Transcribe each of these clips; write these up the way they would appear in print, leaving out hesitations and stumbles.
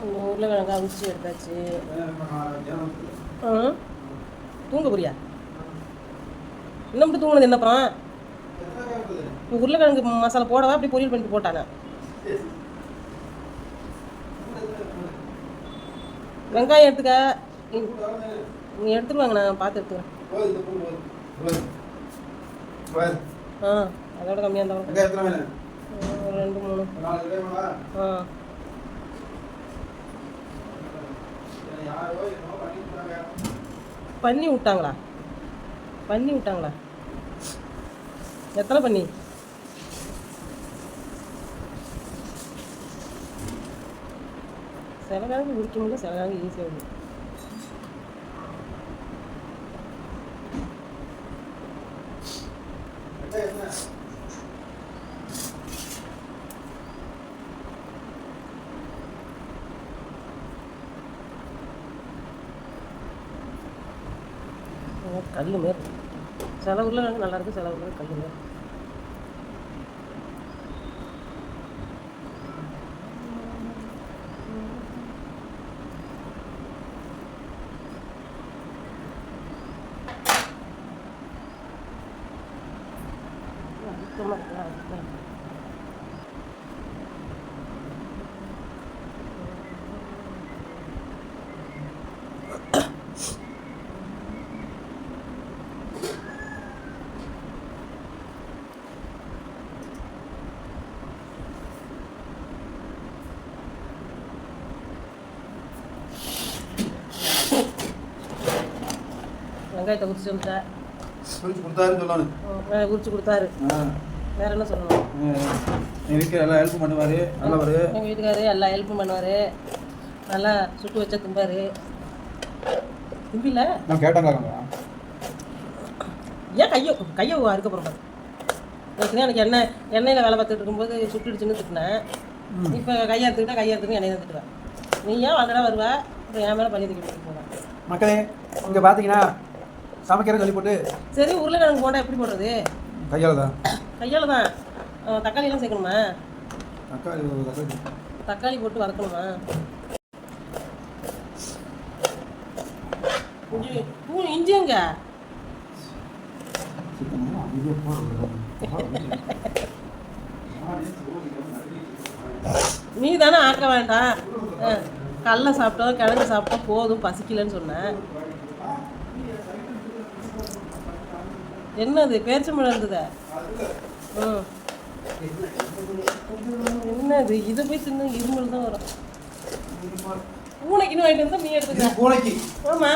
உருளைக்கிழங்கு அவிச்சு எடுத்தாச்சு. தூங்க போறியா? இன்னும் மட்டும் தூங்கினது என்ன அப்புறம்? உருளைக்கிழங்கு மசாலா போடவா அப்படி பொரியல் பண்ணிட்டு போட்டாங்க. வெங்காயம் எடுத்துக்க. நீ எடுத்துருவாங்க, நான் பார்த்து எடுத்துக்கிறேன். அதோட கம்மியாக இருந்தாலும் 2 3. பண்ணி விட்டாங்களா? எத்தனை பண்ணி? சில கிழங்கு குடிக்க முடியல, சில கிழங்கு ஈஸியாக இருக்கும். கல் மாரி சில உருளைக்கிழங்கு நல்லா இருக்குது, சில உருளைக்கிழங்கு கல் மாரி. வெங்காயத்தை உரிச்சு கொடுத்தாரு. வேற என்ன சொல்லணும்? எங்கள் வீட்டுக்கு எல்லாம் ஹெல்ப் பண்ணுவார், நல்லவர். எங்கள் வீட்டுக்காரு எல்லாம் ஹெல்ப்பும் பண்ணுவார், நல்லா சுட்டு வச்சா திம்பார். திம்பில நான் கேட்டாங்க ஏன் கையை அதுக்கப்புறம் ஏற்கனவே எனக்கு எண்ணெயில் வேலை பார்த்துட்டு இருக்கும்போது சுட்டுடுச்சுன்னு திட்டினேன். இப்போ கையை எடுத்துக்கிட்டு எண்ணெய் தான் திட்டுவேன். நீ ஏன் வாங்கடா வருவா, இப்போ என் மேலே பண்ணி தூக்கிட்டு போவேன். மக்களே இங்கே பார்த்தீங்கன்னா சமைக்கிற சொல்லி போட்டு. சரி, உருளைக்கிழங்கு போண்டா எப்படி போடுறது? கையால் தான். தக்காளியெல்லாம் சேர்க்கணுமா? தக்காளி போட்டு வதக்கணுமா? இஞ்சிங்க நீ தானே ஆக்க வேண்டாம். கடலை சாப்பிட்டோம், கிழங்கு சாப்பிட்டோம், போதும் பசிக்கலன்னு சொன்னேன். என்னது பேரிச்சம்பழம் இருந்ததா? என்னது இதை போய் தின்னு இருமல் தான் வரும். பூனைக்குன்னு வாங்கிட்டு வந்தா நீ எடுத்துக்க. ஆமா,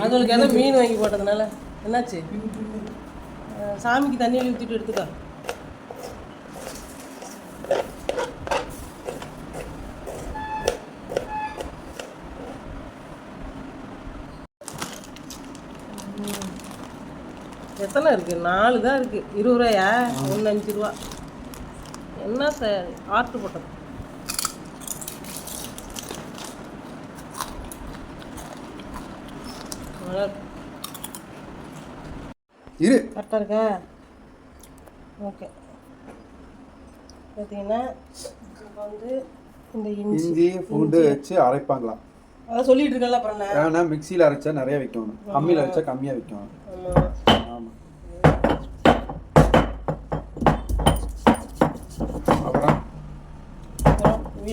அதுகளுக்கு ஏதோ மீன் வாங்கி போட்டதுனால என்னாச்சு? சாமிக்கு தண்ணியில் ஊற்றிட்டு எடுத்துக்க. எத்தனை இருக்குது? 4 தான் இருக்குது. 20 ரூபாயா? 1 5 ரூபா. என்ன சார் ஆர்டர் போட்டது? கரெக்டாக இருக்கா? ஓகே. பார்த்தீங்கன்னா வந்து இந்த இஞ்சி பூண்டு வச்சு அரைப்பாங்களா? அதான் சொல்லிட்டு இருக்கல. அப்புறம் ஏன்னா மிக்சியில் அரைச்சா நிறைய வைக்கணும், அம்மியில் அரைச்சா கம்மியாக வைக்கணும். ஆமாம்.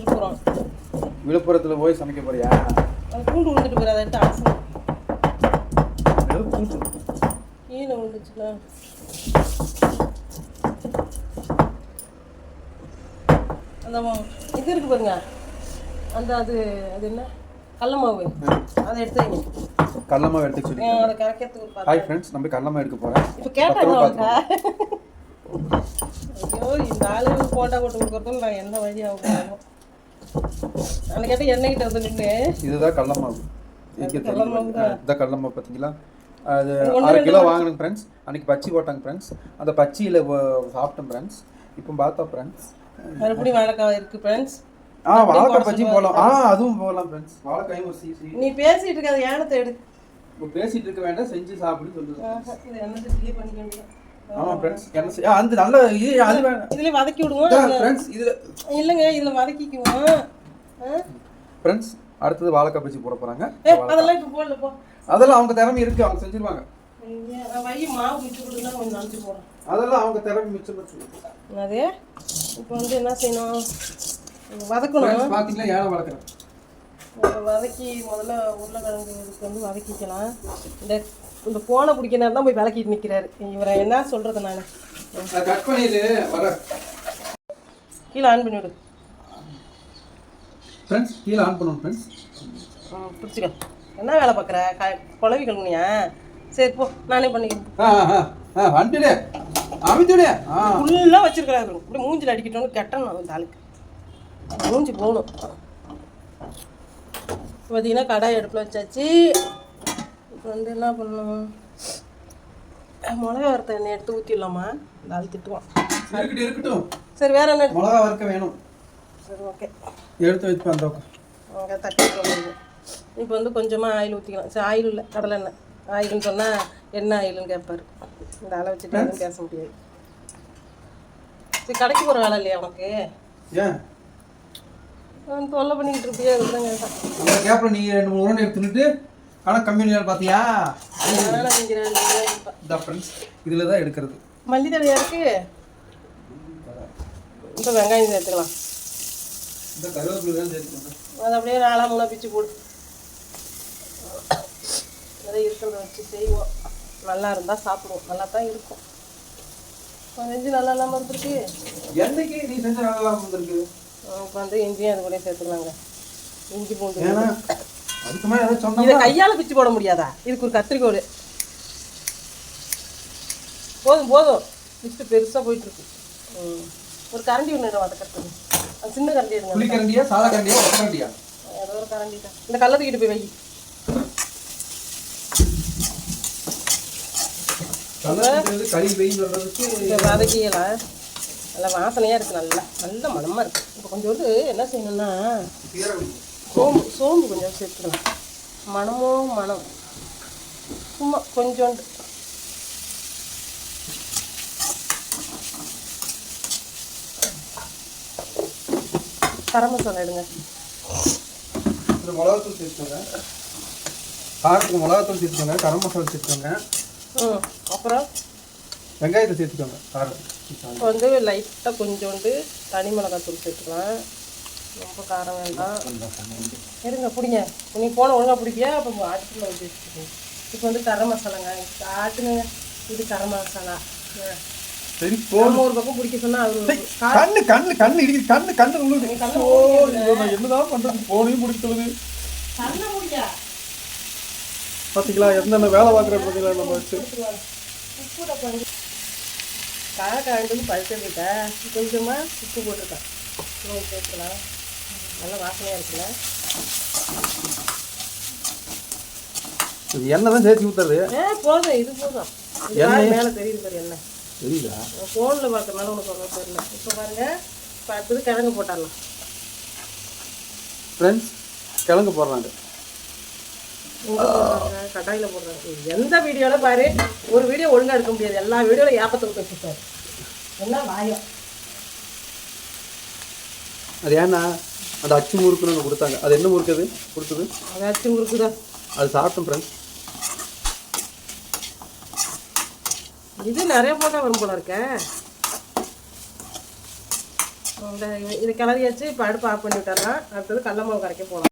அப்புறம் விழுப்புரத்தில் போய் சமைக்க போறியா? பூண்டு விழுந்துட்டு போய் அதை எடுத்து அரைச்சு கீழே விழுந்துச்சுல. அந்த இது இருக்கு பாருங்க, அந்த அது என்ன கடல மாவு, அதை எடுத்து வைங்க. கடல மாவு எடுத்து சொல்லி அதை கரைக்கிறதுக்கு. ஹாய் ஃப்ரெண்ட்ஸ், நம்ம கடல மாவு எடுக்க போகிறேன். இப்போ கேட்டாங்க. ஐயோ, இந்த ஆளு போண்டா போட்டு கொடுக்குறதும் நான் என்ன வழி ஆகும். அந்த கேட்ட எண்ணெய் கிட்ட வந்து நின்று இதுதான் கடல மாவு. இதுதான் கடல மாவு பார்த்தீங்களா? அது 1/2 கிலோ வாங்கினேங்க ஃப்ரெண்ட்ஸ். அன்றைக்கி பச்சி போட்டாங்க ஃப்ரெண்ட்ஸ். அந்த பச்சியில் சாப்பிட்டோம் ஃப்ரெண்ட்ஸ். இப்போ பார்த்தோம் ஃப்ரெண்ட்ஸ், மறுபடியும் வாழைக்காய் இருக்குது ஃப்ரெண்ட்ஸ். வாழைக்காய் பச்சி போடலாம். அதுவும் போடலாம் ஃப்ரெண்ட்ஸ். வாழைக்காயும் ஒரு சீசி. நீ பேசிட்டு இருக்காது, ஏனத்தை எடு. இப்போ பேசிட்டு இருக்க வேண்டாம், செஞ்சு சாப்பிடுன்னு சொல்லுங்க. இது என்ன பண்ணிக்க வேண்டியது. ஆமாம் ஃப்ரெண்ட்ஸ் என்ன செய்ய அந்த நல்ல இது அது வேணும் இதுல வதக்கி விடுவோம் ஃப்ரெண்ட்ஸ் இதில் இல்லைங்க இதுல வதக்கிக்குவோம். ஃப்ரெண்ட்ஸ் அடுத்தது வாழைக்காய் பஜ்ஜி போட போகிறாங்க. அதெல்லாம் இப்போ போடல போ. அதெல்லாம் அவங்க திறமை இருக்குது, அவங்க செஞ்சுருவாங்க. வை மாவு மிச்சம் கொடுத்தா கொஞ்சம் நனைச்சு போடுறேன். அதெல்லாம் அவங்க திறமை மிச்சம். அது இப்போ வந்து என்ன செய்யணும், வதக்கணும். பார்த்தீங்களா ஏழை வளர்க்குறேன். வதக்கி முதல்ல உருளைக்கிழங்கு இதுக்கு வந்து வதக்கிக்கலாம். இந்த போனை பிடிக்க நேரம் தான் போய் விளக்கிட்டு நிற்கிறாரு. இவரை என்ன சொல்கிறது நான். கட் பண்ணிடு வர கீழே ஆன் பண்ணி விடு ஃப்ரெண்ட்ஸ். கீழே ஆன் பண்ணுவோம் ஃப்ரெண்ட்ஸ். பிடிச்சிக்க. என்ன வேலை பார்க்குற? குழவி கழுவுனியா? சரி போ, நானே பண்ணிக்கிறேன். வந்துடு அமைச்சுடு. ஃபுல்லாக வச்சிருக்கிறாரு. இப்படி மூஞ்சில் அடிக்கிட்டோன்னு கெட்டணும் அந்த ஆளுக்கு. மூஞ்சி போகணும். பார்த்தீங்கன்னா கடாய் அடுப்பில் வச்சாச்சு. இப்போ வந்து என்ன பண்ணணும், மிளகா வறுத்த எண்ணெய் எடுத்து ஊற்றிடலாமா? இந்த ஆள் திட்டுவான். இருக்கட்டும். சரி வேற என்ன? மிளகா வறுக்க வேணும். சரி ஓகே, எடுத்து வச்சு அந்த அங்கே தட்டி முடியும். இப்போ வந்து கொஞ்சமாக ஆயில் ஊற்றிக்கலாம். சரி ஆயில் இல்லை கடலை எண்ணெய். ஆயில்னு சொன்னால் என்ன ஆயிலுன்னு கேட்பாரு. இந்த ஆளை வச்சுட்டு எதுவும் பேச முடியாது. சரி கடைக்கு போகிற வேலை இல்லையா உனக்கு? ஏன் தொல்லை பண்ணிக்கிட்டு இருப்பியா? இதுதான் கேட்டேன். இந்த கேப்பில் நீ 2 3 உருண்டை எடுத்துட்டு ஆனால் கம்மியாக பார்த்தியா? இந்த ஃப்ரெண்ட்ஸ் இதில் தான் எடுக்கிறது. மல்லி தழையா இருக்கு. இப்போ வெங்காயம் சேர்த்துக்கலாம். இந்த கருவேப்பிலை தான் சேர்த்துக்கணும். அது அப்படியே 4 3 பிச்சு போடு. நிறைய இருக்கிறத வச்சு செய்வோம். நல்லா இருந்தால் சாப்பிடுவோம். நல்லா தான் இருக்கும். செஞ்சு நல்லா இல்லாமல் இருந்திருக்கு. என்னைக்கு நீ செஞ்ச நல்லா இல்லாமல் இருந்திருக்கு. இப்போ வந்து இஞ்சியும் அது கூட சேர்த்துக்கலாங்க. இஞ்சி பூண்டு. ஏன்னா அதுக்கு மேலே ஏதாவது சொன்னா இதை கையால் பிச்சு போட முடியாதா? இதுக்கு ஒரு கத்திரிக்கோள் போதும் போதும். லிஸ்ட்டு பெருசாக போயிட்டுருக்கு. ஒரு கரண்டி ஒன்று வதக்கிறது. அது சின்ன கரண்டி எடுங்க. புளி கரண்டியா சாதா கரண்டியா ஒரு கரண்டியா? ஏதோ ஒரு கரண்டி தான். இந்த கல்லத்துக்கிட்டு போய் வை. கறி வெயில் வர்றதுக்கு வதக்கியலாம். நல்லா வாசனையாக இருக்குது. நல்லா நல்ல மனமாக இருக்குது. இப்போ கொஞ்சம் வந்து என்ன செய்யணும்னா சோம்பு கொஞ்சம் சேர்த்துக்கலாம். மனம் சும்மா கொஞ்சோண்டு. கரம் மசாலா எடுங்க. இந்த மிளகாத்தூள் சேர்த்துக்கோங்க. காரத்துக்கு மிளகாத்தூள் சேர்த்துக்கோங்க. கரம் மசாலா சேர்த்துக்கோங்க. அப்புறம் வெங்காயத்தை சேர்த்துக்கோங்க. காரத்துக்கு இப்போ வந்து லைட்டாக கொஞ்சோண்டு தனி மிளகாத்தூள் சேர்த்துக்கலாம். ரொம்ப காரம் வேண்டாம். இருங்க பிடிங்க. நீ போன ஒழுங்காக பிடிப்பியா? அப்போ அடுப்பில் வச்சு வச்சுக்கோங்க. இப்போ வந்து கரம் மசாலாங்க ஆட்டுங்க. இது கரம் மசாலா. சரி ஒரு பக்கம் பிடிக்க சொன்னால் அவரு கண்ணு இடிக்குது. கண்ணு உள்ளது. என்னதான் பண்ணுறது? போனையும் முடிக்கிறது. கண்ணை முடியா பார்த்தீங்களா என்னென்ன வேலை பார்க்குற பார்த்தீங்களா நம்ம வச்சு. காய்ந்து பழுத்துக்கிட்ட கொஞ்சமாக உப்பு போட்டிருக்கேன். சேர்த்துக்கலாம். நல்லா வாசனையாக இருக்குல்ல. எண்ணெய் தான் சேர்த்து ஊற்றுறது. போதும். இது போதும். எண்ணெய் மேலே தெரியுது பாரு. எண்ணெய் தெரியுதா? ஃபோனில் பார்க்கறதுனால உனக்கு ஒன்றும் தெரியல. இப்போ பாருங்க. இப்போ அடுத்தது கிழங்கு போட்டாடலாம். ஃப்ரெண்ட்ஸ் கிழங்கு போடுறாங்க. கட்டாயில் போடுறாங்க. எந்த வீடியோவில் பாரு, ஒரு வீடியோ ஒழுங்காக எடுக்க முடியாது. எல்லா வீடியோவில் ஏப்பத்தை விட்டு வச்சுருப்பாரு. என்ன வாயம். அது ஏன்னா அந்த அச்சு முறுக்குன்னு கொடுத்தாங்க. அது என்ன முறுக்கு? அது கொடுத்தது அது அச்சு முறுக்குதா? அது சாப்பிட்டோம் ஃப்ரெண்ட்ஸ். இது நிறைய போட்டால் வரும் போல இருக்க. இது கிளறியாச்சு. இப்போ அடுப்பு ஆஃப் பண்ணி விட்டுறலாம். அடுத்தது கடல மாவு கரைக்க போகலாம்.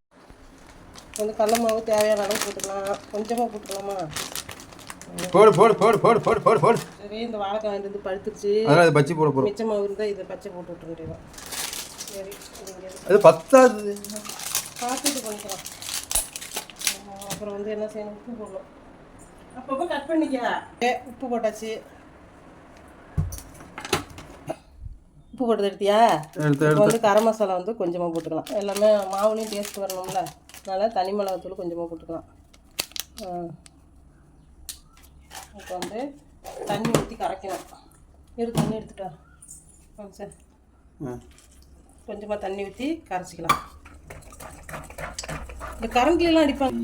வந்து கடல மாவு தேவையான அளவு போட்டுக்கலாம். கொஞ்சமாக போட்டுக்கலாமா? போடு. சரி இந்த வாழைக்காய் வந்து பழுத்துருச்சு. அதனால் பச்சி போட போகிறோம். மிச்ச மாவு இருந்தால் இதை பச்சை போட்டு விட்டுற வேண்டியதான். சரி அது பத்தாது. பார்த்துட்டு பண்ணிக்கலாம். அப்புறம் வந்து என்ன செய்யணும், உப்பு போடணும். அப்பப்போ கட் பண்ணிக்க. உப்பு போட்டாச்சு. உப்பு போட்டது எடுத்தியா? இப்போ வந்து கரம் மசாலா வந்து கொஞ்சமாக போட்டுக்கலாம். எல்லாமே மாவுலேயும் டேஸ்ட் வரணும்ல, அதனால் தனி மிளகாத்தூள் கொஞ்சமாக போட்டுக்கலாம். இப்போ வந்து தண்ணி ஊற்றி கரைக்கணும். தண்ணி எடுத்துட்டா சார். கொஞ்சமாக தண்ணி ஊற்றி கரைச்சிக்கலாம். இந்த கரண்ட்லாம் அடிப்பாங்க.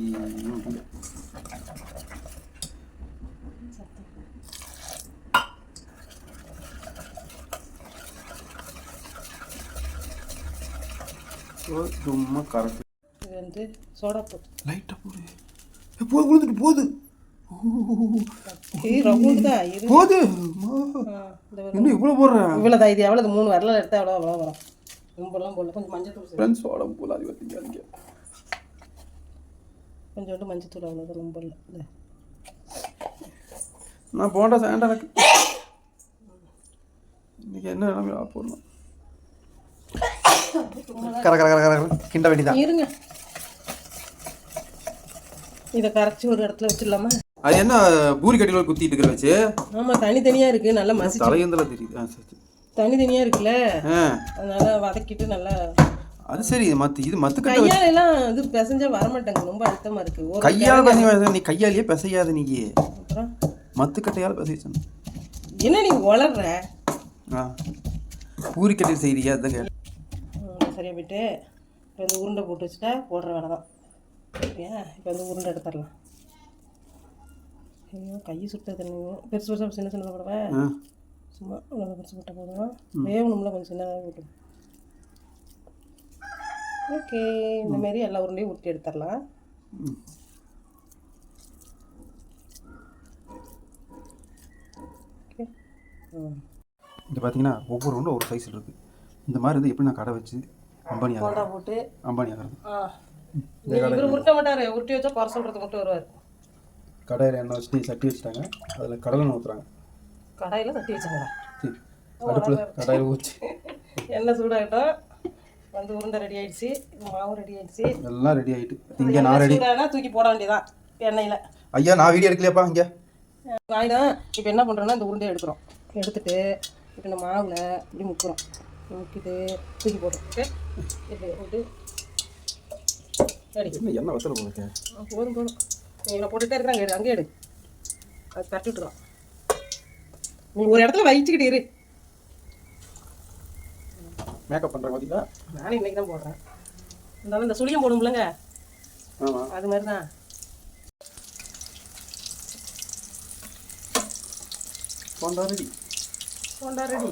சும்மா கரெக்ட். இது வந்து சோடாப்பு லைட்டாக போடு. போது விழுந்துட்டு போகுது. ரவுண்டு தான் இது. போது இந்த இன்னும் இவ்வளோ போடுறேன். இவ்வளோதான் இது எவ்வளோ 3 வரல எடுத்தால் அவ்வளோ வரும். ரொம்பலாம் போடல, கொஞ்சம் மஞ்சள் தூள் ஃப்ரெண்ட்ஸ் உடம்பு போல அது வச்சுக்காதீங்க. கொஞ்சோண்டு மஞ்சள் தூள் அவ்வளோதான், ரொம்ப இல்லை. நான் போண்டா சேண்டா எனக்கு இன்னைக்கு என்ன நிலைமை போடணும். கிண்ட வேண்டியதான். இருங்க, இதை கரைச்சி ஒரு இடத்துல வச்சிடலாமா? அது என்ன பூரி கட்டியில் குத்திட்டு இருக்கிற வச்சு? ஆமாம், தனித்தனியாக இருக்குது, நல்லா மசி தலையந்தில் தெரியுது. சரி, தனித்தனியாக இருக்குல்ல, அதனால வதக்கிட்டு நல்லா. அது சரி. இது மத்து கையாலெல்லாம் இது பிசைஞ்சா வரமாட்டாங்க, ரொம்ப அழுத்தமாக இருக்குது. கையால் பிசைய நீ கையாலேயே பிசையாது. நீ அப்புறம் மத்துக்கட்டையால் பிசைச்சணும். என்ன நீ வளர்ற? பூரி கட்டில் செய்தியா? அதுதான் கேட்டேன். சரியா போயிட்டு இப்போ இந்த உருண்டை போட்டு வச்சுட்டா போடுற வேலை தான். ஓகேயா? இப்போ வந்து உருண்டை எடுத்துடலாம். ஐயோ கையை சுட்டது. பெருசு பெருசாக சின்ன சின்னதாக போடுவேன். சும்மா நல்லா பெருசு போட்டால் போதும். வேகணும்ல கொஞ்சம் சின்னதாக போட்டு. ஓகே, இந்தமாரி எல்லா உருண்டையும் உருட்டி எடுத்துடலாம். ஓகே, இங்கே பார்த்தீங்கன்னா ஒவ்வொரு உருண்டை ஒரு சைஸில் இருக்குது. இந்த மாதிரி வந்து எப்படி நான் கடை வச்சு அம்பானி போண்டா போட்டு அம்பானி ஆகிறது. இவர் உருட்ட மாட்டார், உருட்டி வச்சா குறை சொல்கிறது மட்டும் வருவார். கடையில் எண்ணெய் வச்சுட்டு சட்டி வச்சுட்டாங்க, அதில் கடலை ஊற்றுறாங்க. கடாயில் தட்டி வச்சாங்களா? சரி, அடுப்பில் கடாயில் ஊற்றி எண்ணெய் சூடாகட்டும். வந்து உருண்டை ரெடி ஆகிடுச்சு, மாவு ரெடி ஆகிடுச்சு, எல்லாம் ரெடி ஆகிட்டு. இங்கே நான் ரெடி தூக்கி போட வேண்டியதான் எண்ணெயில். ஐயா நான் வீடியோ எடுக்கலையாப்பா இங்கே ஆயிடும். இப்போ என்ன பண்ணுறோன்னா இந்த உருண்டையை எடுக்கிறோம். எடுத்துட்டு இப்போ இந்த மாவில் இப்படி முக்கிறோம். முக்கிட்டு தூக்கி போடுறோம். ஓகே, இப்படி போட்டு ரெடி. எண்ணெய் வசல போடுங்க. போதும் போதும், இவ்வளோ போட்டுகிட்டே இருக்கிறாங்க. அங்கே எடு, அது தட்டி விட்டுருவோம். நீ ஒரு இடத்துல வச்சுக்கிட்டு இரு. மேக்கப் பண்ணுறேன் பார்த்தீங்களா? நானும் இன்றைக்கி தான் போடுறேன். இருந்தாலும் இந்த சுழியம் போடும்லங்க, ஆமாம், அது மாதிரி தான். போண்டா ரெடி. போண்டா ரெடி.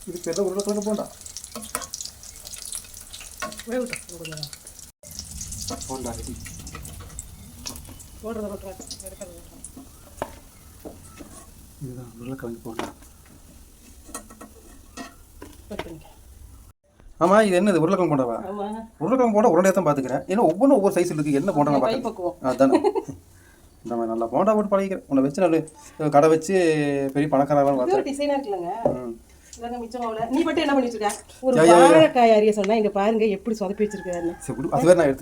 இதுக்கு எதாவது உருளைக்கிழங்கு போண்டா வேகட்டும். போண்டா ரெடி. போடுறத போட்டுறேன், எடுக்கிறது போட்டுறேன். இதுதான் உருளைக்கிழங்கு போண்டா. ஆமாம், இது என்னது உருளைக்கிழங்கு போண்டாவா? ஆமாம், உருளைக்கிழங்கு போண்டா உருண்டையாக தான் பார்த்துக்கிறேன். ஏன்னா ஒவ்வொன்றும் ஒவ்வொரு சைஸில் இருக்குது. என்ன போண்டா நான் பார்க்குறேன். அதுதானே இந்த மாதிரி நல்லா போண்டா போட்டு பழகிக்கிறேன். உன்னை வச்சு நான் கடை வச்சு பெரிய பணக்காரலாம் பார்த்தேன். டிசைனாக இருக்குல்லங்க. மிச்சம் நீ மட்டும் என்ன பண்ணி வச்சிருக்க? ஒரு வாழைக்காய் அறிய சொன்னா இங்க பாருங்க எப்படி சொதப்பி வச்சிருக்காரு. அது வேறு நான் எடுத்து